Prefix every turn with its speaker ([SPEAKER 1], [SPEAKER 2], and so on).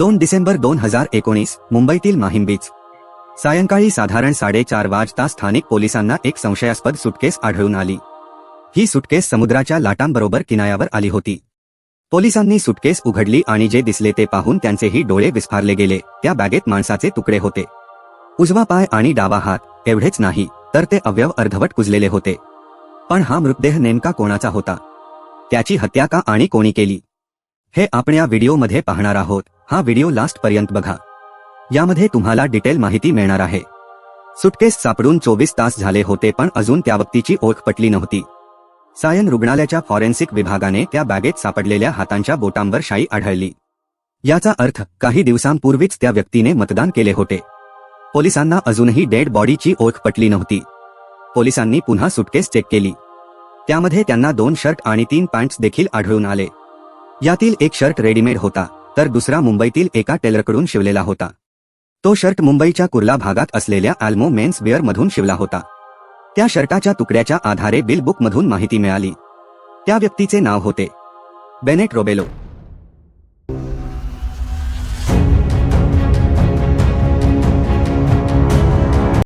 [SPEAKER 1] 2 डिसेंबर 2019 मुंबईतील माहीम बीच. सायंकाळी साधारण 4:30 वाजता स्थानिक पोलिसांना एक संशयास्पद सुटकेस आढळून आली. ही सुटकेस समुद्राच्या लाटांबरोबर किनाऱ्यावर आली होती. पोलिसांनी सुटकेस उघडली आणि जे दिसले ते पाहून त्यांचेही डोळे विस्फारले गेले. त्या बॅगेत माणसाचे तुकडे होते. उजवा पाय आणि डावा हात एवढेच नाही तर ते अवयव अर्धवट कुजलेले होते. पण हा मृतदेह नेमका कोणाचा होता? त्याची हत्या का आणि कोणी केली? हे आपण या व्हिडिओमध्ये पाहणार आहोत. हा व्हिडिओ लास्ट पर्यंत बघा. यामध्ये तुम्हाला डिटेल माहिती मिळणार आहे. सुटकेस सापडून 24 तास झाले होते पण अजून त्या व्यक्तीची ओळख पटली नव्हती. सायन रुग्णालयाच्या फॉरेन्सिक विभागाने त्या बॅगेत सापडलेल्या हातांच्या बोटांवर शाई आढळली. याचा अर्थ काही दिवसांपूर्वीच त्या व्यक्तीने मतदान केले होते. पोलिसांना अजूनही डेड बॉडीची ओळख पटली नव्हती. पोलिसांनी पुन्हा सुटकेस चेक केली. त्यामध्ये त्यांना 2 शर्ट आणि 3 पॅन्ट्स देखील आढळून आले. यातील एक शर्ट रेडीमेड होता तर दुसरा मुंबईतील एका टेलरकडून शिवलेला होता. तो शर्ट मुंबईच्या कुर्ला भागात असलेल्या अल्मो मेन्स वेअर मधून शिवला होता. त्या शर्टाच्या तुकड्याच्या आधारे बिल बुक मधून माहिती मिळाली. त्या व्यक्तीचे नाव होते बेनेट रोबेलो.